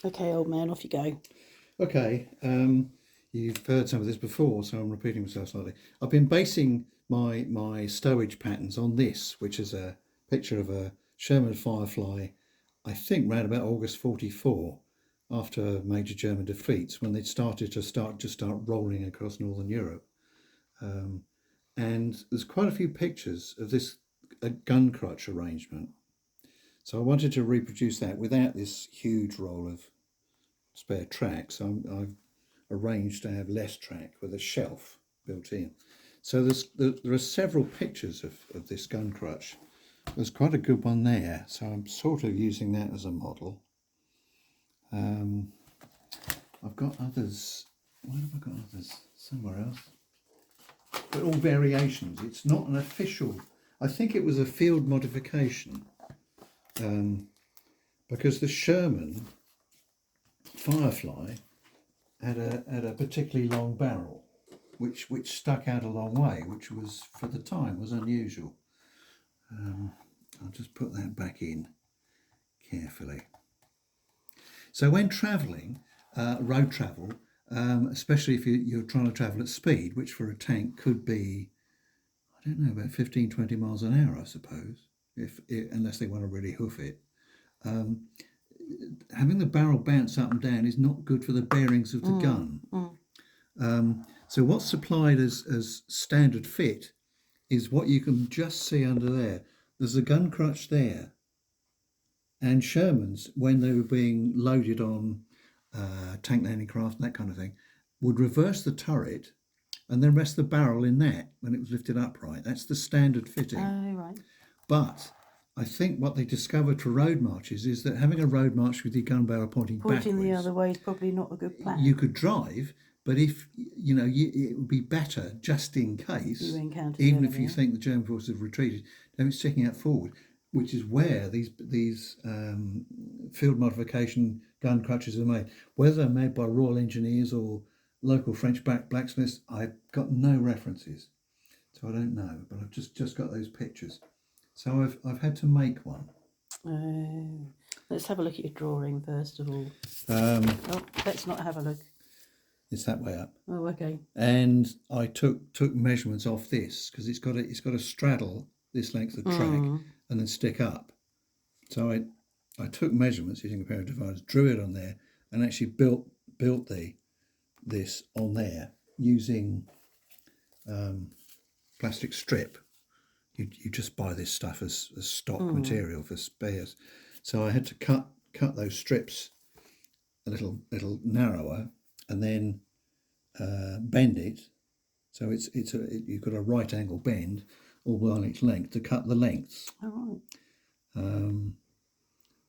Okay, old man, off you go. Okay, you've heard some of this before, so I'm repeating myself slightly. I've been basing my stowage patterns on this, which is a picture of a Sherman Firefly, I think round about August 44, after major German defeats, when they started to start rolling across Northern Europe. And there's quite a few pictures of this gun crutch arrangement. So I wanted to reproduce that without this huge roll of spare track. So I've arranged to have less track with a shelf built in. So there are several pictures of this gun crutch. There's quite a good one there, so I'm sort of using that as a model. I've got others. Where have I got others? Somewhere else. But all variations. It's not an official. I think it was a field modification, because the Sherman Firefly had a particularly long barrel, which stuck out a long way, which was for the time was unusual. I'll just put that back in carefully. So when travelling, road travel, especially if you're trying to travel at speed, which for a tank could be, I don't know, about 15, 20 miles an hour, I suppose, unless they want to really hoof it. Having the barrel bounce up and down is not good for the bearings of the gun. So what's supplied as standard fit is what you can just see under there. There's a gun crutch there. And Shermans, when they were being loaded on tank landing craft and that kind of thing, would reverse the turret and then rest the barrel in that when it was lifted upright. That's the standard fitting. Oh, right. But I think what they discovered for road marches is that having a road march with your gun barrel pointing backwards, the other way is probably not a good plan. you could drive, but if it would be better just in case, You encounter even the if you enemy. think the German forces have retreated, then it's sticking out forward, which is where these field modification gun crutches are made. Whether they're made by Royal Engineers or local French blacksmiths, I've got no references, so I don't know. But I've just got those pictures, so I've had to make one. Let's have a look at your drawing first of all. Let's not have a look. It's that way up. Oh, okay. And I took measurements off this because it's got to straddle this length of track and then stick up. So I took measurements using a pair of dividers, drew it on there, and actually built this on there using plastic strip. You just buy this stuff as stock material for spares. So I had to cut those strips a little narrower and then bend it. So you've got a right angle bend all along its length to cut the lengths. All right.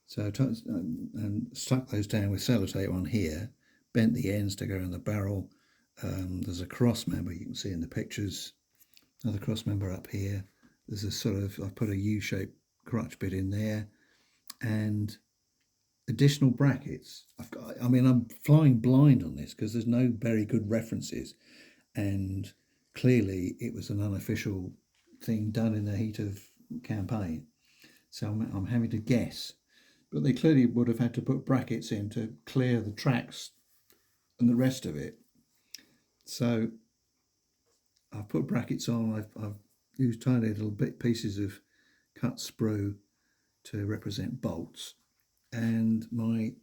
So and stuck those down with sellotape on here, bent the ends to go in the barrel. There's a cross member you can see in the pictures. Another cross member up here. There's a sort of, I've put a U-shaped crutch bit in there and additional brackets. I'm flying blind on this because there's no very good references, and clearly it was an unofficial thing done in the heat of campaign. So I'm having to guess, but they clearly would have had to put brackets in to clear the tracks and the rest of it. So I've put brackets on. I've used tiny little pieces of cut sprue to represent bolts, and my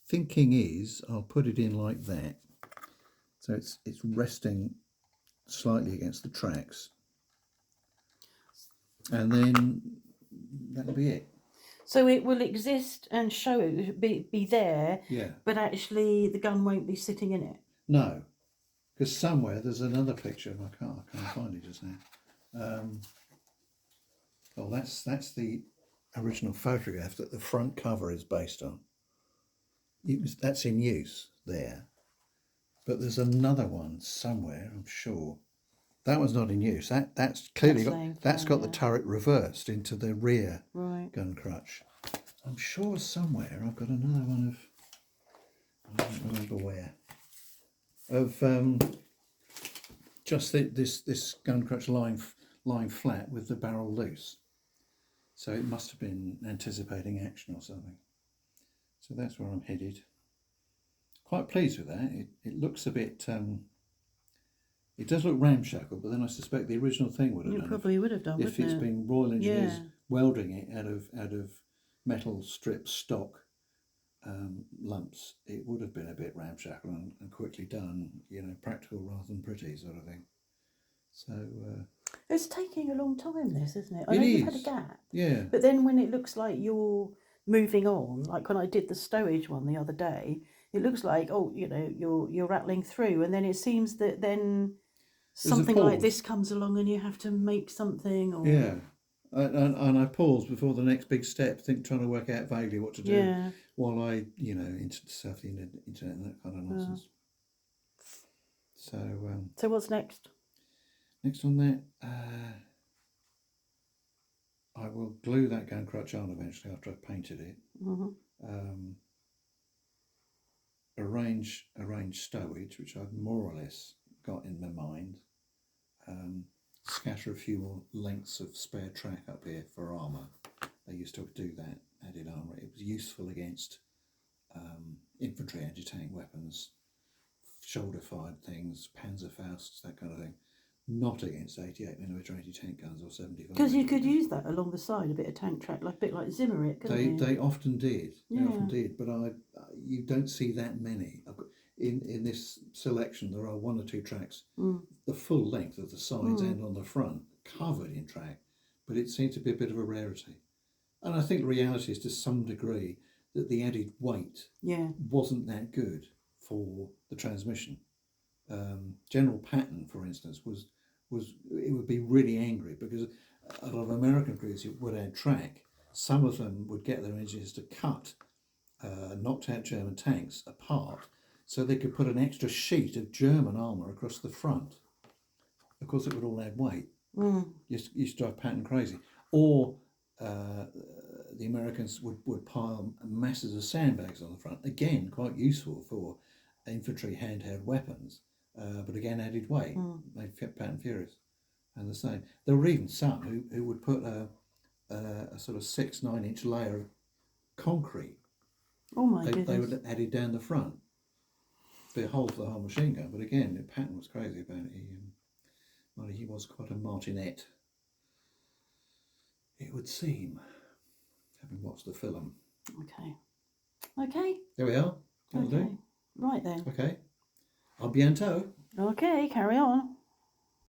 thinking is I'll put it in like that, so it's resting slightly against the tracks, and then that'll be it. So it will exist and show it, be there, Yeah. but actually the gun won't be sitting in it. No, because somewhere there's another picture. I can't find it just now. That's the original photograph that the front cover is based on. That's in use there, but there's another one somewhere, I'm sure. That one's not in use. That's clearly got the turret reversed into the rear gun crutch. I'm sure somewhere I've got another one of, I don't remember where, of just this gun crutch lying flat with the barrel loose. So it must have been anticipating action or something. So that's where I'm headed. quite pleased with that. It looks a bit. It does look ramshackle, but then I suspect the original thing would have You done. probably would have done, If wouldn't it's it? been Royal Engineers Yeah. welding it out of metal strip stock lumps, it would have been a bit ramshackle and quickly done. You know, practical rather than pretty sort of thing. So It's taking a long time, this, isn't it? I it know is. you've had a gap. Yeah. But then when it looks like you're moving on, like when I did the stowage one the other day, it looks like, oh, you know, you're rattling through, and then it seems that then There's a something like pause. this comes along and you have to make something, or Yeah. And I pause before the next big step, trying to work out vaguely what to do yeah. while I, you know, surf the internet and that kind of nonsense. So what's next? Next on that, I will glue that gun crutch on eventually after I've painted it. Arrange stowage, which I've more or less got in my mind. Scatter a few more lengths of spare track up here for armour. They used to do that, added armour. It was useful against infantry anti-tank weapons, shoulder-fired things, Panzerfausts, that kind of thing. Not against 88mm anti-tank guns or 75. Because you could use that along the side, a bit of tank track, like a bit like Zimmerit, couldn't you? They often did. Yeah. They often did, but you don't see that many. In this selection, there are one or two tracks, the full length of the sides and on the front, covered in track, but it seems to be a bit of a rarity. And I think the reality is, to some degree, that the added weight wasn't that good for the transmission. General Patton, for instance, was it would be really angry because a lot of American crews would add track. Some of them would get their engineers to cut knocked out German tanks apart so they could put an extra sheet of German armour across the front. Of course, it would all add weight. Used to drive Patton crazy. Or the Americans would pile masses of sandbags on the front. Again, quite useful for infantry handheld weapons, but again added weight, made Patton furious. And the same. There were even some who would put a sort of 6-9 inch layer of concrete. Oh my goodness. They would add it down the front. The whole for the whole machine gun. But again, Patton was crazy about it. He was quite a martinet, it would seem, having watched the film. Okay. There we are. Okay. Right then. Okay. A bientôt. Okay, carry on.